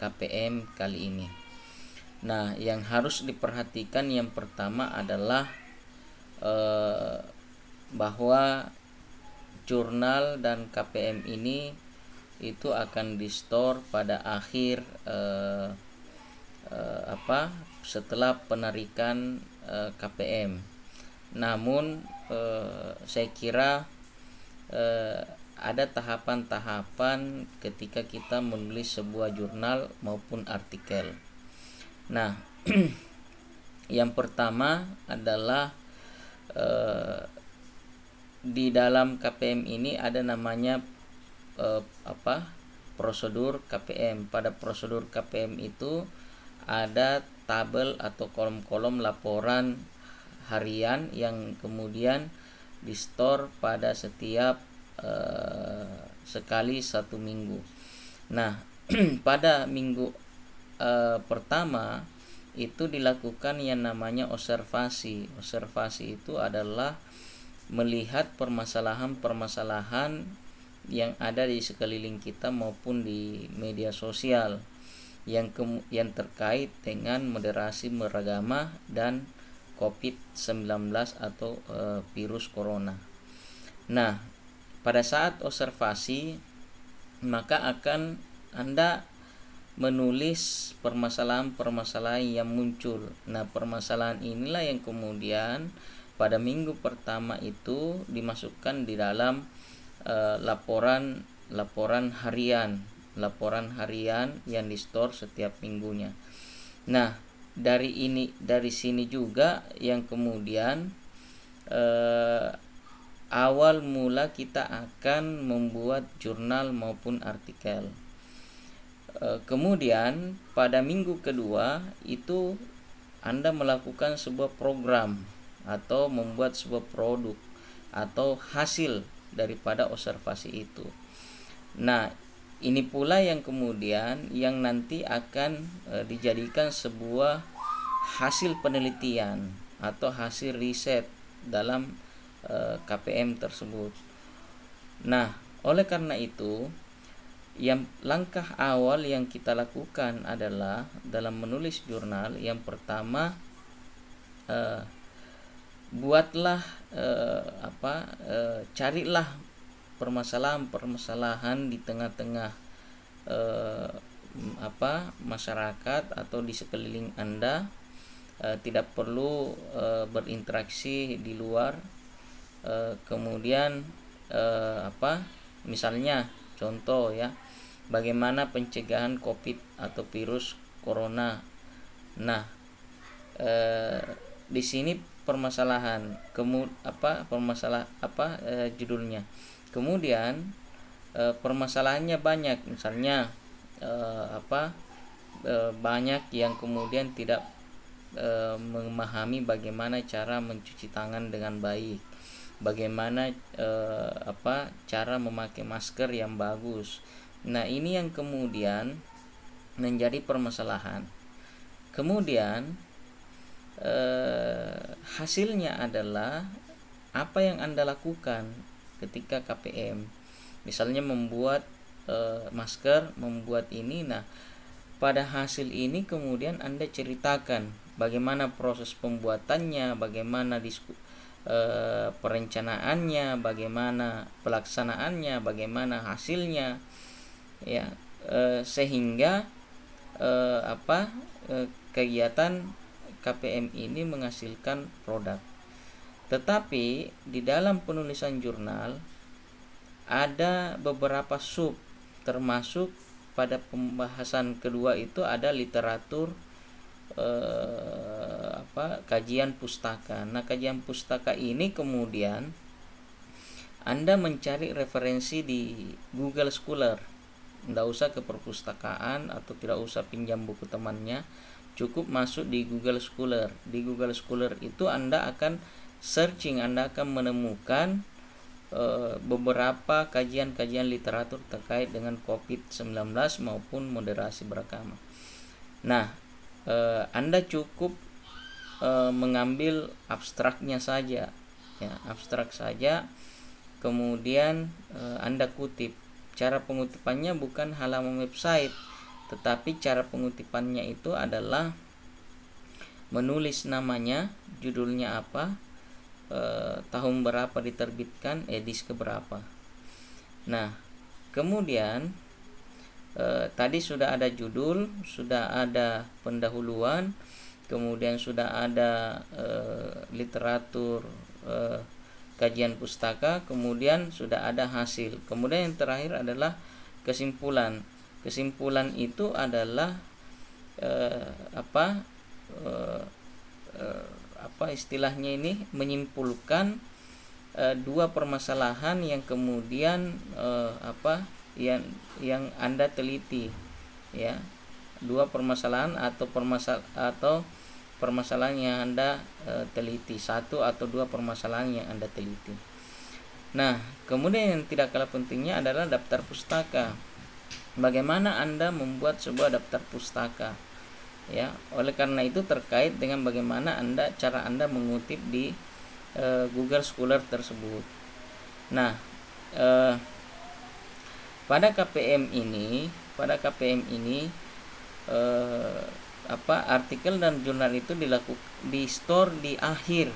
KPM kali ini. Nah, yang harus diperhatikan yang pertama adalah bahwa jurnal dan KPM ini itu akan di-store pada akhir setelah penarikan KPM. Namun saya kira ada tahapan-tahapan ketika kita menulis sebuah jurnal maupun artikel. Nah, yang pertama adalah di dalam KPM ini ada namanya prosedur KPM. Pada prosedur KPM itu ada tabel atau kolom-kolom laporan harian yang kemudian di-store pada setiap sekali 1 minggu. Nah, pada minggu pertama itu dilakukan yang namanya observasi. Observasi itu adalah melihat permasalahan-permasalahan yang ada di sekeliling kita maupun di media sosial yang terkait dengan moderasi beragama dan COVID-19 atau virus corona. Nah, pada saat observasi maka akan Anda menulis permasalahan-permasalahan yang muncul. Nah, permasalahan inilah yang kemudian pada minggu pertama itu dimasukkan di dalam laporan harian yang di-store setiap minggunya. Nah, dari sini juga yang kemudian awal mula kita akan membuat jurnal maupun artikel. Kemudian pada minggu kedua itu Anda melakukan sebuah program atau membuat sebuah produk atau hasil daripada observasi itu. Nah, ini pula yang kemudian yang nanti akan dijadikan sebuah hasil penelitian atau hasil riset dalam KPM tersebut. Nah, oleh karena itu yang langkah awal yang kita lakukan adalah dalam menulis jurnal, yang pertama carilah permasalahan di tengah-tengah masyarakat atau di sekeliling Anda. Tidak perlu berinteraksi di luar. Kemudian misalnya contoh ya, bagaimana pencegahan COVID atau virus corona. Nah, di sini permasalahan judulnya. Kemudian permasalahannya banyak, misalnya banyak yang kemudian tidak memahami bagaimana cara mencuci tangan dengan baik, bagaimana cara memakai masker yang bagus. Nah, ini yang kemudian menjadi permasalahan. Kemudian hasilnya adalah apa yang Anda lakukan ketika KPM, misalnya membuat masker, membuat ini. Nah, pada hasil ini kemudian Anda ceritakan bagaimana proses pembuatannya, bagaimana perencanaannya, bagaimana pelaksanaannya, bagaimana hasilnya, ya, sehingga kegiatan KPM ini menghasilkan produk. Tetapi di dalam penulisan jurnal ada beberapa sub, termasuk pada pembahasan kedua itu ada literatur kajian pustaka. Nah, kajian pustaka ini kemudian Anda mencari referensi di Google Scholar. Tidak usah ke perpustakaan atau tidak usah pinjam buku temannya, cukup masuk di Google Scholar. Di Google Scholar itu Anda akan searching, Anda akan menemukan beberapa kajian-kajian literatur terkait dengan COVID-19 maupun moderasi beragama. Nah, Anda cukup mengambil abstraknya saja, ya, abstrak saja. Kemudian Anda kutip. Cara pengutipannya bukan halaman website, tetapi cara pengutipannya itu adalah menulis namanya, judulnya apa, tahun berapa diterbitkan, edisi keberapa. Nah, kemudian tadi sudah ada judul, sudah ada pendahuluan, kemudian sudah ada literatur kajian pustaka, kemudian sudah ada hasil. Kemudian yang terakhir adalah kesimpulan. Kesimpulan itu adalah apa istilahnya ini, menyimpulkan dua permasalahan yang kemudian yang Anda teliti, ya, dua permasalahan atau permasalahan yang Anda teliti, satu atau dua permasalahan yang Anda teliti. Nah, kemudian yang tidak kalah pentingnya adalah daftar pustaka. Bagaimana Anda membuat sebuah daftar pustaka, ya? Oleh karena itu terkait dengan bagaimana cara Anda mengutip di Google Scholar tersebut. Nah, pada KPM ini artikel dan jurnal itu di store di akhir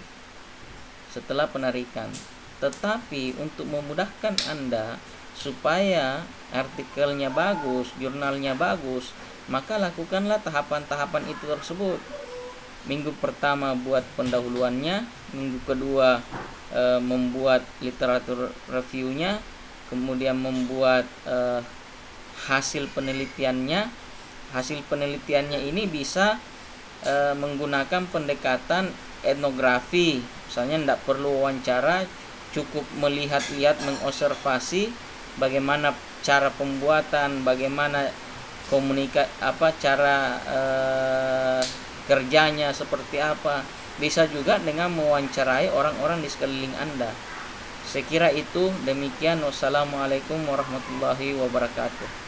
setelah penarikan. Tetapi untuk memudahkan Anda supaya artikelnya bagus, jurnalnya bagus, maka lakukanlah tahapan-tahapan itu tersebut. Minggu pertama buat pendahuluannya, minggu kedua membuat literatur reviewnya, kemudian membuat hasil penelitiannya. Hasil penelitiannya ini bisa menggunakan pendekatan etnografi, misalnya tidak perlu wawancara, cukup melihat-lihat, mengobservasi bagaimana cara pembuatan, bagaimana cara kerjanya seperti apa. Bisa juga dengan mewawancarai orang-orang di sekeliling Anda. Saya kira itu demikian. Wassalamualaikum warahmatullahi wabarakatuh.